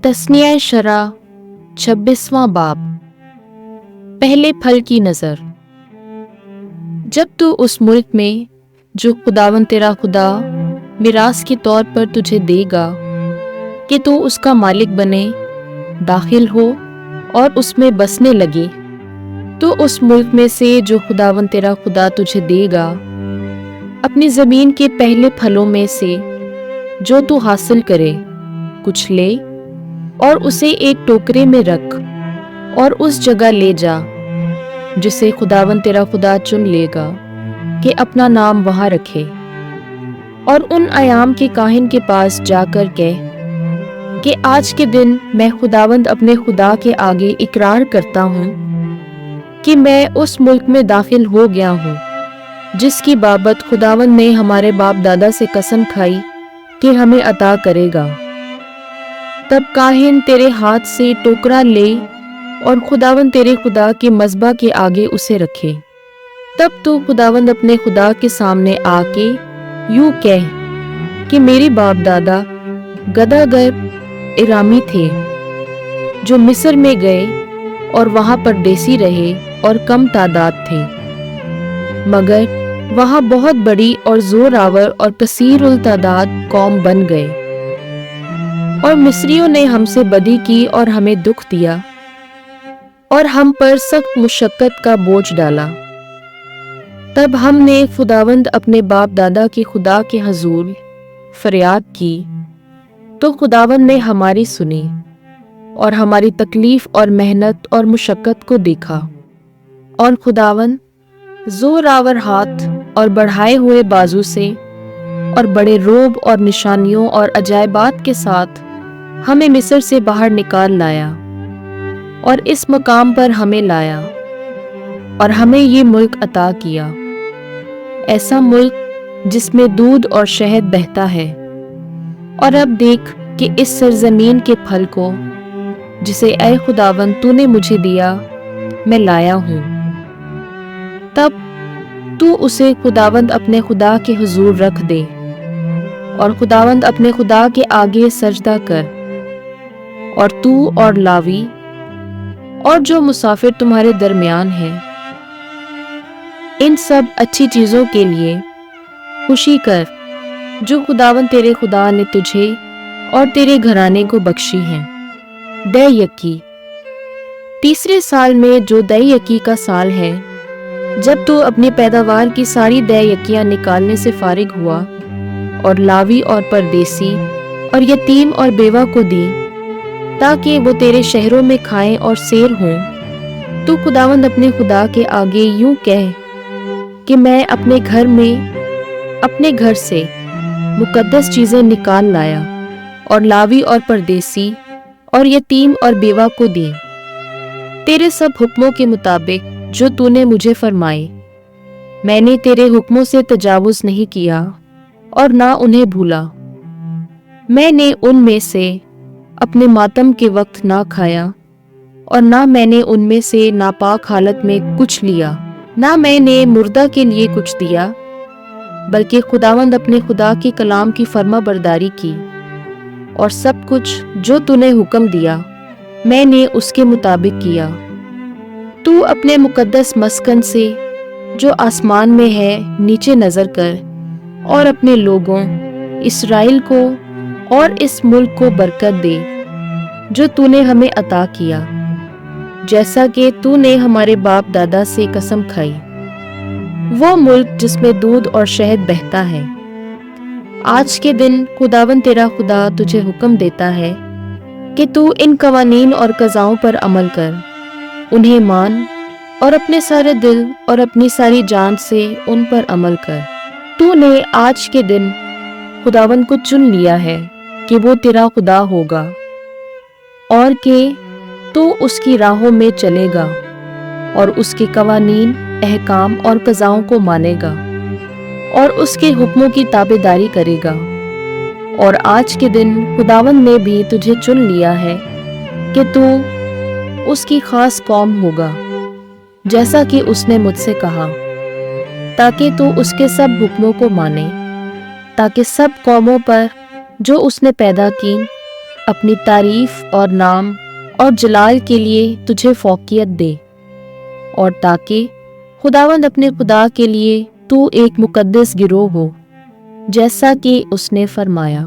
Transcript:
तस्निया शरा 26वां बाब। पहले फल की नज़र। जब तू उस मुल्क में जो खुदावन तेरा खुदा मिरास के तौर पर तुझे देगा कि तू उसका मालिक बने, दाखिल हो और उसमें बसने लगे, तो उस मुल्क में से जो खुदावन तेरा खुदा तुझे देगा, अपनी ज़मीन के पहले फलों में से जो तू हासिल करे कुछ ले और उसे एक टोकरे में रख और उस जगह ले जा जिसे खुदावन तेरा खुदा चुन लेगा कि अपना नाम वहां रखे, और उन अयाम के काहिन के पास जाकर कह कि आज के दिन मैं खुदावंद अपने खुदा के आगे इकरार करता हूँ कि मैं उस मुल्क में दाखिल हो गया हूँ जिसकी बाबत खुदावंद ने हमारे बाप दादा से कसम खाई कि हमें अता करेगा। तब काहिन तेरे हाथ से टोकरा ले और खुदावंद तेरे खुदा के मज़बा के आगे उसे रखे। तब तू खुदावंद अपने खुदा के सामने आके यूं कह कि मेरे बाप दादा गदागर इरामी थे जो मिस्र में गए और वहां परदेसी रहे और कम तादाद थे, मगर वहां बहुत बड़ी और जोरावर और कसीर उल तादाद कौम बन गए, और मिस्रियों ने हमसे बदी की और हमें दुख दिया और हम पर सख्त मुशक्कत का बोझ डाला। तब हमने खुदावंद अपने बाप दादा के खुदा के हजूर फरियाद की, तो खुदावंद ने हमारी सुनी और हमारी तकलीफ और मेहनत और मुशक्कत को देखा, और खुदावंद जोरावर हाथ और बढ़ाए हुए बाजू से और बड़े रोब और निशानियों और अजायबात के साथ हमें मिस्र से बाहर निकाल लाया और इस मकाम पर हमें लाया और हमें ये मुल्क अता किया, ऐसा मुल्क जिसमें दूध और शहद बहता है। और अब देख कि इस सरजमीन के फल को जिसे ऐ खुदावंद तूने मुझे दिया मैं लाया हूँ। तब तू उसे खुदावंद अपने खुदा के हुजूर रख दे और खुदावंद अपने खुदा के आगे सजदा कर, और तू और लावी और जो मुसाफिर तुम्हारे दरमियान हैं, इन सब अच्छी चीज़ों के लिए खुशी कर जो खुदावंद तेरे खुदा ने तुझे और तेरे घराने को बख्शी हैं। दै यकी। तीसरे साल में जो दै यकी का साल है, जब तू अपनी पैदावार की सारी दै यकियां निकालने से फारिग हुआ और लावी और परदेसी और यतीम और बेवा को दी ताकि वो तेरे शहरों में खाएं और सेर हों, तू खुदावंद अपने खुदा के आगे यूं कह कि मैं अपने घर से मुकद्दस चीज़ें निकाल लाया और लावी और परदेसी और यतीम और बेवा को दी तेरे सब हुक्मों के मुताबिक जो तूने मुझे फरमाए। मैंने तेरे हुक्मों से तजावुज़ नहीं किया और ना उन्हें भूला। मैंने उनमें से अपने मातम के वक्त ना खाया और ना मैंने उनमें से नापाक हालत में कुछ लिया, ना मैंने मुर्दा के लिए कुछ दिया, बल्कि खुदावंद अपने खुदा के कलाम की फर्मा बरदारी की, और सब कुछ जो तूने हुक्म दिया मैंने उसके मुताबिक किया। तू अपने मुकद्दस मस्कन से जो आसमान में है नीचे नजर कर और अपने लोगों इस्राएल को और इस मुल्क को बरकत दे जो तूने हमें अता किया, जैसा कि तूने हमारे बाप दादा से कसम खाई, वो मुल्क जिसमें दूध और शहद बहता है। आज के दिन खुदावन तेरा खुदा तुझे हुक्म देता है कि तू इन कवानीन और कज़ाओं पर अमल कर, उन्हें मान और अपने सारे दिल और अपनी सारी जान से उन पर अमल कर। तूने आज के दिन खुदावन को चुन लिया है कि वो तेरा खुदा होगा और कि तू उसकी राहों में चलेगा और उसके कवानीन, अहकाम और कज़ाओं को मानेगा और उसके हुक्मों की ताबेदारी करेगा। और आज के दिन खुदावन ने भी तुझे चुन लिया है कि तू उसकी खास कौम होगा, जैसा कि उसने मुझसे कहा, ताकि तू उसके सब हुक्मों को माने, ताकि सब कौमों पर जो उसने पैदा की اپنی تعریف اور نام اور جلال کے لیے تجھے فوقیت دے، اور تاکہ خداوند اپنے خدا کے لیے تو ایک مقدس گروہ ہو، جیسا کہ اس نے فرمایا۔